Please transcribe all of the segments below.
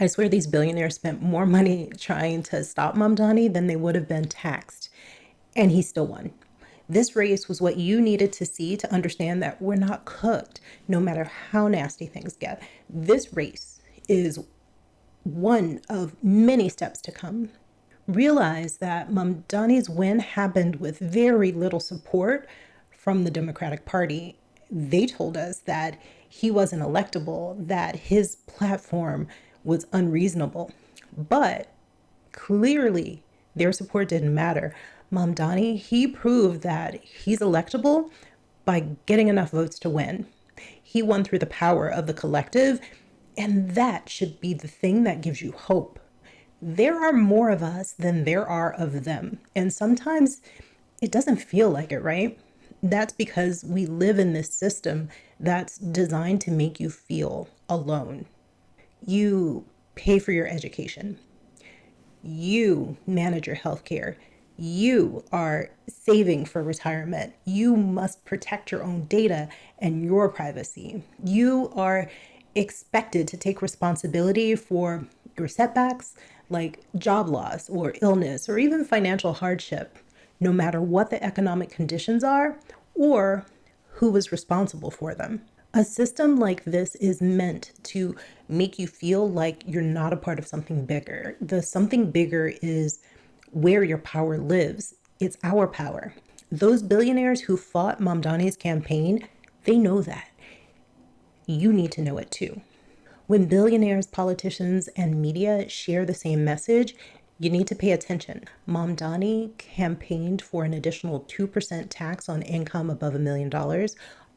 I swear these billionaires spent more money trying to stop Mamdani than they would have been taxed. And he still won. This race was what you needed to see to understand that we're not cooked, no matter how nasty things get. This race is one of many steps to come. Realize that Mamdani's win happened with very little support from the Democratic Party. They told us that he wasn't electable, that his platform was unreasonable. But clearly, their support didn't matter. Mamdani, he proved that he's electable by getting enough votes to win. He won through the power of the collective, and that should be the thing that gives you hope. There are more of us than there are of them, and sometimes it doesn't feel like it, right? That's because we live in this system that's designed to make you feel alone. You pay for your education. You manage your health care. You are saving for retirement. You must protect your own data and your privacy. You are expected to take responsibility for your setbacks, like job loss or illness or even financial hardship, no matter what the economic conditions are or who was responsible for them. A system like this is meant to make you feel like you're not a part of something bigger. The something bigger is where your power lives. It's our power. Those billionaires who fought Mamdani's campaign, they know that. You need to know it too. When billionaires, politicians, and media share the same message, you need to pay attention. Mamdani campaigned for an additional 2% tax on income above $1 million,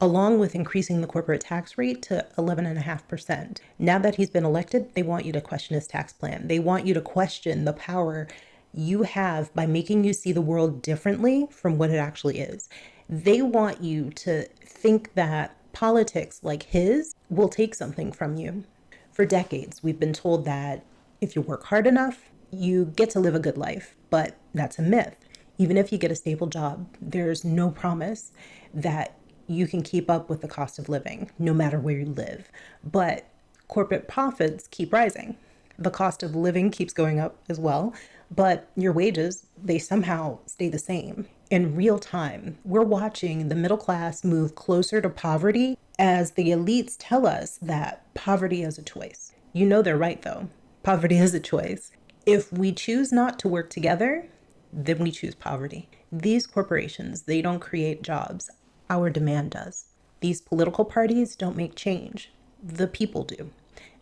along with increasing the corporate tax rate to 11.5%. Now that he's been elected, they want you to question his tax plan. They want you to question the power you have by making you see the world differently from what it actually is. They want you to think that politics like his will take something from you. For decades, we've been told that if you work hard enough, you get to live a good life, but that's a myth. Even if you get a stable job, there's no promise that you can keep up with the cost of living, no matter where you live. But corporate profits keep rising. The cost of living keeps going up as well, but your wages, they somehow stay the same. In real time, we're watching the middle class move closer to poverty as the elites tell us that poverty is a choice. You know they're right, though. Poverty is a choice. If we choose not to work together, then we choose poverty. These corporations, they don't create jobs. Our demand does. These political parties don't make change. The people do.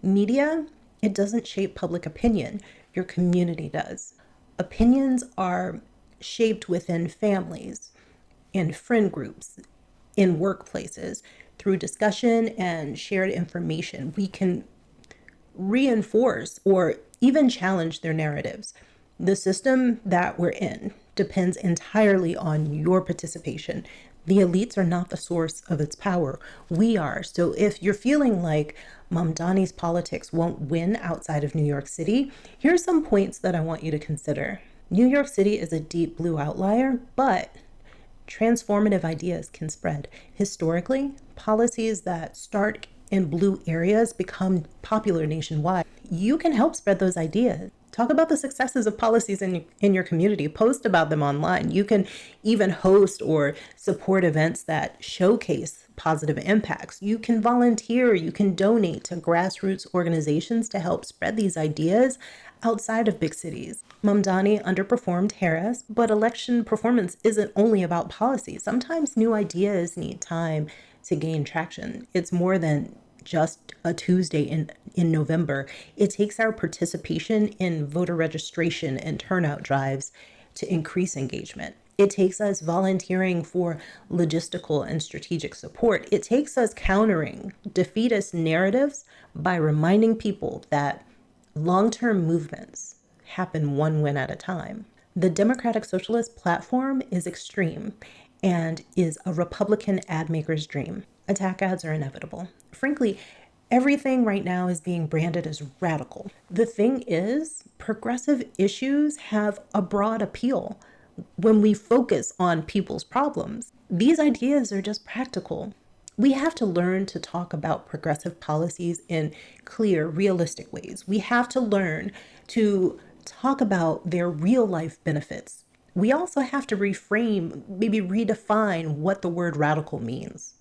Media, it doesn't shape public opinion. Your community does. Opinions are shaped within families, in friend groups, in workplaces. Through discussion and shared information, we can reinforce or even challenge their narratives. The system that we're in depends entirely on your participation. The elites are not the source of its power. We are. So if you're feeling like Mamdani's politics won't win outside of New York City, here's some points that I want you to consider. New York City is a deep blue outlier, but transformative ideas can spread. Historically, policies that start in blue areas become popular nationwide. You can help spread those ideas. Talk about the successes of policies in your community. Post about them online. You can even host or support events that showcase positive impacts. You can volunteer. You can donate to grassroots organizations to help spread these ideas outside of big cities. Mamdani underperformed Harris, but election performance isn't only about policy. Sometimes new ideas need time to gain traction. It's more than just a Tuesday in November. It takes our participation in voter registration and turnout drives to increase engagement. It takes us volunteering for logistical and strategic support. It takes us countering defeatist narratives by reminding people that long-term movements happen one win at a time. The Democratic Socialist platform is extreme and is a Republican ad maker's dream. Attack ads are inevitable. Frankly, everything right now is being branded as radical. The thing is, progressive issues have a broad appeal. When we focus on people's problems, these ideas are just practical. We have to learn to talk about progressive policies in clear, realistic ways. We have to learn to talk about their real life benefits. We also have to reframe, maybe redefine what the word radical means.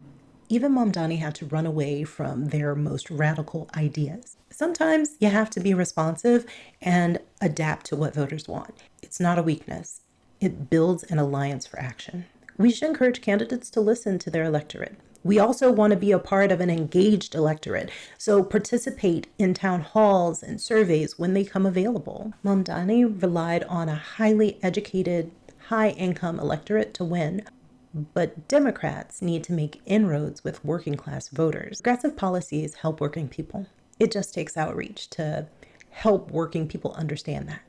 Even Mamdani had to run away from their most radical ideas. Sometimes you have to be responsive and adapt to what voters want. It's not a weakness. It builds an alliance for action. We should encourage candidates to listen to their electorate. We also want to be a part of an engaged electorate, so participate in town halls and surveys when they come available. Mamdani relied on a highly educated, high-income electorate to win, but Democrats need to make inroads with working class voters. Progressive policies help working people. It just takes outreach to help working people understand that.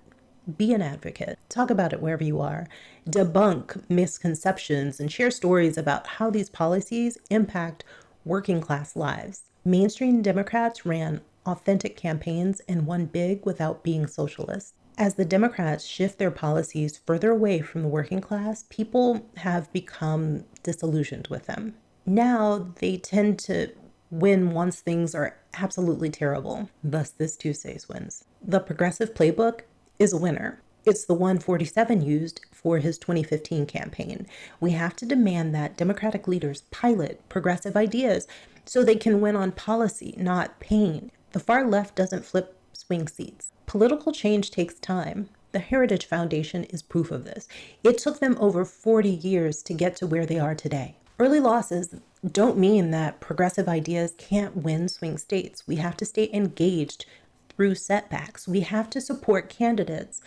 Be an advocate. Talk about it wherever you are. Debunk misconceptions and share stories about how these policies impact working class lives. Mainstream Democrats ran authentic campaigns and won big without being socialists. As the Democrats shift their policies further away from the working class, people have become disillusioned with them. Now they tend to win once things are absolutely terrible. Thus, this Tuesday's wins. The progressive playbook is a winner. It's the one 47 used for his 2015 campaign. We have to demand that Democratic leaders pilot progressive ideas so they can win on policy, not pain. The far left doesn't flip swing seats. Political change takes time. The Heritage Foundation is proof of this. It took them over 40 years to get to where they are today. Early losses don't mean that progressive ideas can't win swing states. We have to stay engaged through setbacks. We have to support candidates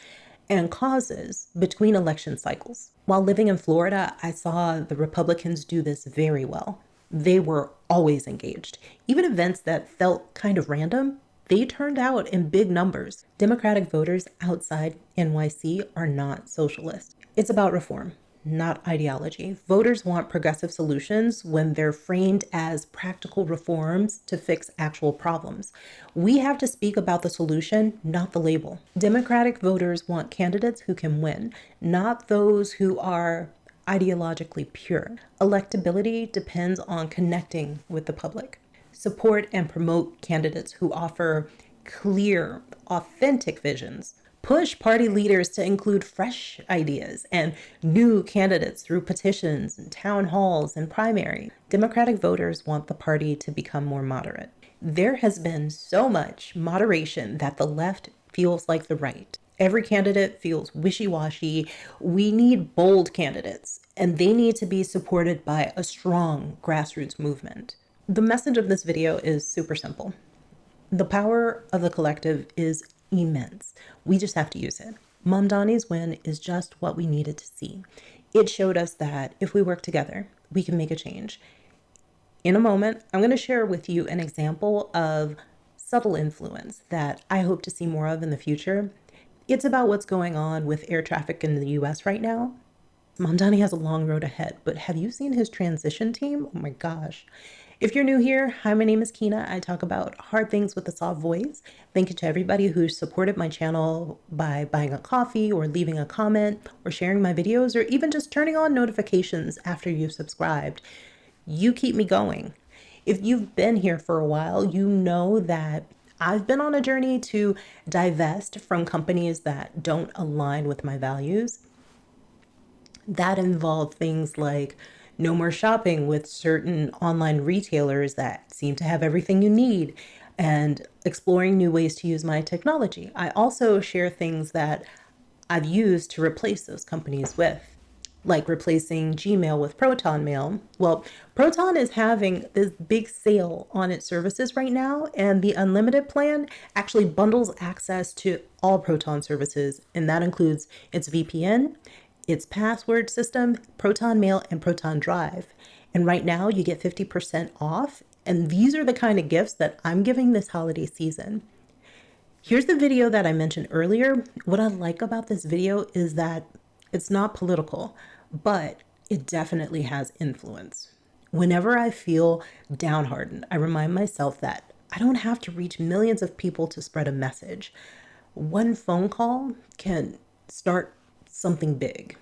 and causes between election cycles. While living in Florida, I saw the Republicans do this very well. They were always engaged. Even events that felt kind of random, they turned out in big numbers. Democratic voters outside NYC are not socialists. It's about reform, not ideology. Voters want progressive solutions when they're framed as practical reforms to fix actual problems. We have to speak about the solution, not the label. Democratic voters want candidates who can win, not those who are ideologically pure. Electability depends on connecting with the public. Support and promote candidates who offer clear, authentic visions. Push party leaders to include fresh ideas and new candidates through petitions and town halls and primaries. Democratic voters want the party to become more moderate. There has been so much moderation that the left feels like the right. Every candidate feels wishy-washy. We need bold candidates, and they need to be supported by a strong grassroots movement. The message of this video is super simple. The power of the collective is immense. We just have to use it. Mamdani's win is just what we needed to see. It showed us that if we work together, we can make a change. In a moment, I'm going to share with you an example of subtle influence that I hope to see more of in the future. It's about what's going on with air traffic in the US right now. Mamdani has a long road ahead, but have you seen his transition team? Oh my gosh. If you're new here, hi, my name is Kina. I talk about hard things with a soft voice. Thank you to everybody who supported my channel by buying a coffee or leaving a comment or sharing my videos or even just turning on notifications after you've subscribed. You keep me going. If you've been here for a while, you know that I've been on a journey to divest from companies that don't align with my values. That involved things like no more shopping with certain online retailers that seem to have everything you need, and exploring new ways to use my technology. I also share things that I've used to replace those companies with, like replacing Gmail with Proton Mail. Well, Proton is having this big sale on its services right now, and the unlimited plan actually bundles access to all Proton services, and that includes its VPN, its password system, Proton Mail, and Proton Drive. And right now you get 50% off. And these are the kind of gifts that I'm giving this holiday season. Here's the video that I mentioned earlier. What I like about this video is that it's not political, but it definitely has influence. Whenever I feel downhearted, I remind myself that I don't have to reach millions of people to spread a message. One phone call can start something big.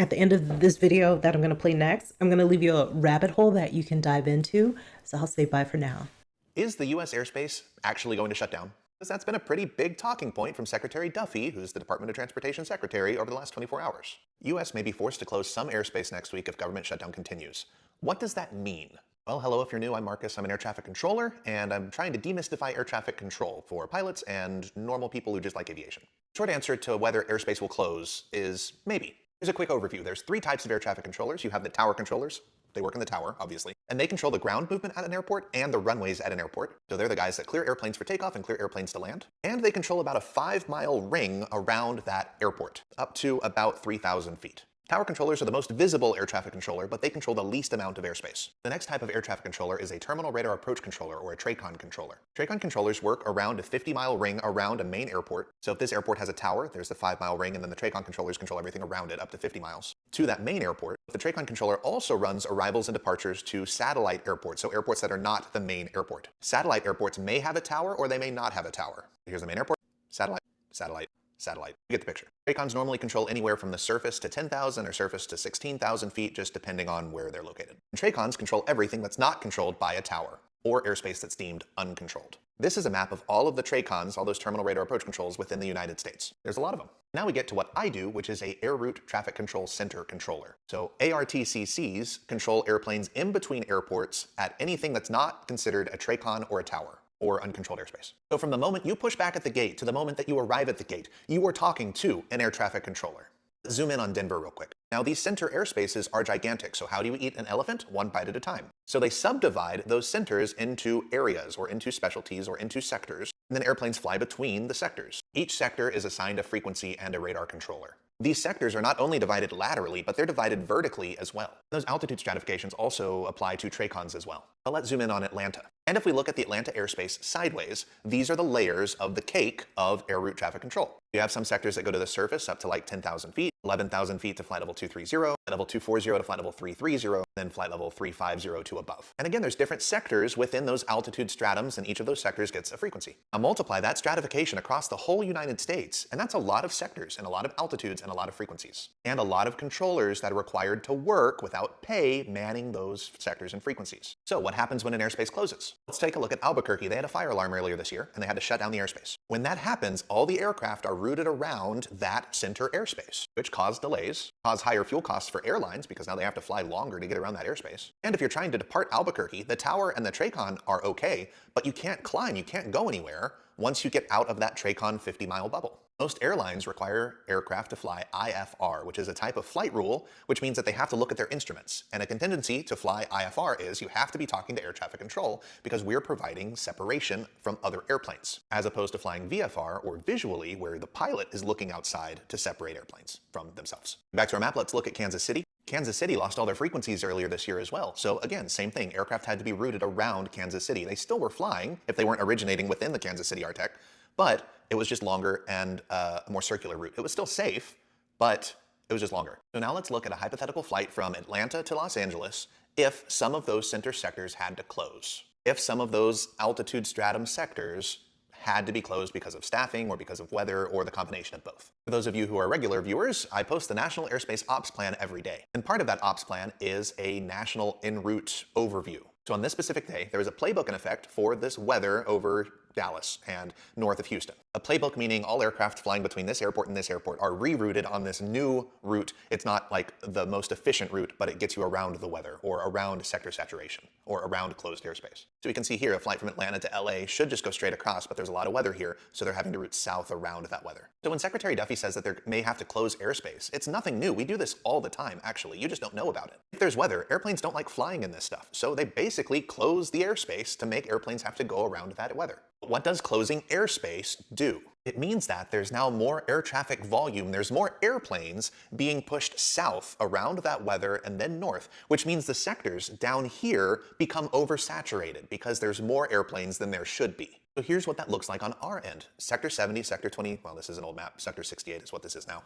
At the end of this video that I'm going to play next, I'm going to leave you a rabbit hole that you can dive into. So I'll say bye for now. Is the U.S. airspace actually going to shut down? Because that's been a pretty big talking point from Secretary Duffy, who's the Department of Transportation Secretary, over the last 24 hours. U.S. may be forced to close some airspace next week if government shutdown continues. What does that mean? Well, hello, if you're new, I'm Marcus. I'm an air traffic controller, and I'm trying to demystify air traffic control for pilots and normal people who just like aviation. Short answer to whether airspace will close is maybe. Here's a quick overview. There's three types of air traffic controllers. You have the tower controllers. They work in the tower, obviously, and they control the ground movement at an airport and the runways at an airport. So they're the guys that clear airplanes for takeoff and clear airplanes to land. And they control about a 5-mile ring around that airport, up to about 3,000 feet. Tower controllers are the most visible air traffic controller, but they control the least amount of airspace. The next type of air traffic controller is a terminal radar approach controller, or a TRACON controller. TRACON controllers work around a 50-mile ring around a main airport. So if this airport has a tower, there's the 5-mile ring, and then the TRACON controllers control everything around it up to 50 miles. To that main airport, the TRACON controller also runs arrivals and departures to satellite airports, so airports that are not the main airport. Satellite airports may have a tower or they may not have a tower. Here's the main airport, satellite, satellite, satellite. You get the picture. TRACONs normally control anywhere from the surface to 10,000 or surface to 16,000 feet, just depending on where they're located. And TRACONs control everything that's not controlled by a tower or airspace that's deemed uncontrolled. This is a map of all of the TRACONs, all those terminal radar approach controls within the United States. There's a lot of them. Now we get to what I do, which is a Air Route Traffic Control Center controller. So ARTCCs control airplanes in between airports at anything that's not considered a TRACON or a tower, or uncontrolled airspace. So from the moment you push back at the gate to the moment that you arrive at the gate, you are talking to an air traffic controller. Zoom in on Denver real quick. Now these center airspaces are gigantic, so how do you eat an elephant? One bite at a time. So they subdivide those centers into areas, or into specialties, or into sectors, and then airplanes fly between the sectors. Each sector is assigned a frequency and a radar controller. These sectors are not only divided laterally, but they're divided vertically as well. Those altitude stratifications also apply to TRACONs as well. But let's zoom in on Atlanta. And if we look at the Atlanta airspace sideways, these are the layers of the cake of air route traffic control. You have some sectors that go to the surface up to like 10,000 feet, 11,000 feet to flight level 230, flight level 240 to flight level 330, then flight level 350 to above. And again, there's different sectors within those altitude stratums, and each of those sectors gets a frequency. Now multiply that stratification across the whole United States, and that's a lot of sectors and a lot of altitudes and a lot of frequencies. And a lot of controllers that are required to work without pay manning those sectors and frequencies. So what happens when an airspace closes? Let's take a look at Albuquerque. They had a fire alarm earlier this year, and they had to shut down the airspace. When that happens, all the aircraft are routed around that center airspace, which cause delays, cause higher fuel costs for airlines because now they have to fly longer to get around that airspace. And if you're trying to depart Albuquerque, the tower and the TRACON are okay, but you can't climb, you can't go anywhere once you get out of that TRACON 50-mile bubble. Most airlines require aircraft to fly IFR, which is a type of flight rule, which means that they have to look at their instruments. And a contingency to fly IFR is you have to be talking to air traffic control because we're providing separation from other airplanes, as opposed to flying VFR or visually, where the pilot is looking outside to separate airplanes from themselves. Back to our map, let's look at Kansas City. Kansas City lost all their frequencies earlier this year as well. So again, same thing, aircraft had to be routed around Kansas City. They still were flying if they weren't originating within the Kansas City RTEC, but it was just longer and a more circular route. It was still safe, but it was just longer. So now let's look at a hypothetical flight from Atlanta to Los Angeles if some of those center sectors had to close. If some of those altitude stratum sectors had to be closed because of staffing or because of weather or the combination of both. For those of you who are regular viewers, I post the National Airspace Ops Plan every day. And part of that Ops Plan is a national en route overview. So on this specific day, there is a playbook in effect for this weather over Dallas and north of Houston. A playbook meaning all aircraft flying between this airport and this airport are rerouted on this new route. It's not like the most efficient route, but it gets you around the weather or around sector saturation or around closed airspace. So we can see here a flight from Atlanta to LA should just go straight across, but there's a lot of weather here, so they're having to route south around that weather. So when Secretary Duffy says that they may have to close airspace, it's nothing new. We do this all the time, actually. You just don't know about it. If there's weather, airplanes don't like flying in this stuff, so they basically close the airspace to make airplanes have to go around that weather. What does closing airspace do? It means that there's now more air traffic volume. There's more airplanes being pushed south around that weather and then north, which means the sectors down here become oversaturated because there's more airplanes than there should be. So here's what that looks like on our end. Sector 70, Sector 20, well, this is an old map, Sector 68 is what this is now,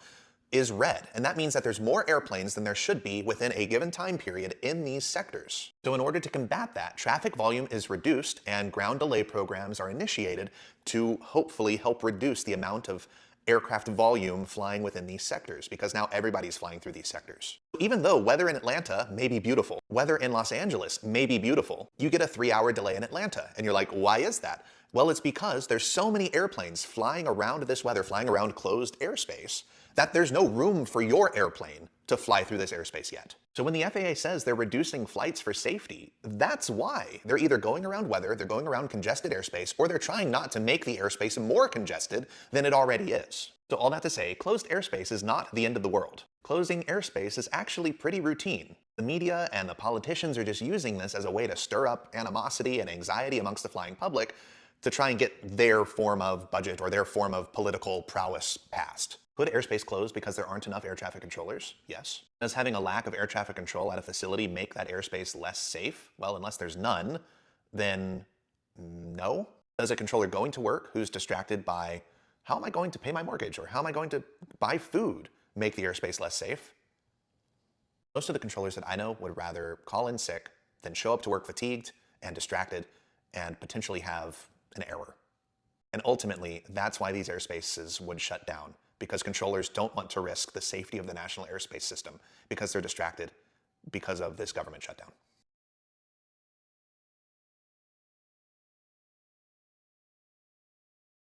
is red. And that means that there's more airplanes than there should be within a given time period in these sectors. So in order to combat that, traffic volume is reduced and ground delay programs are initiated to hopefully help reduce the amount of aircraft volume flying within these sectors, because now everybody's flying through these sectors. Even though weather in Atlanta may be beautiful, weather in Los Angeles may be beautiful, you get a 3-hour delay in Atlanta. And you're like, why is that? Well, it's because there's so many airplanes flying around this weather, flying around closed airspace, that there's no room for your airplane to fly through this airspace yet. So when the FAA says they're reducing flights for safety, that's why. They're either going around weather, they're going around congested airspace, or they're trying not to make the airspace more congested than it already is. So all that to say, closed airspace is not the end of the world. Closing airspace is actually pretty routine. The media and the politicians are just using this as a way to stir up animosity and anxiety amongst the flying public to try and get their form of budget or their form of political prowess passed. Could airspace close because there aren't enough air traffic controllers? Yes. Does having a lack of air traffic control at a facility make that airspace less safe? Well, unless there's none, then no. Does a controller going to work who's distracted by how am I going to pay my mortgage or how am I going to buy food make the airspace less safe? Most of the controllers that I know would rather call in sick than show up to work fatigued and distracted and potentially have an error. And ultimately, that's why these airspaces would shut down, because controllers don't want to risk the safety of the national airspace system because they're distracted because of this government shutdown.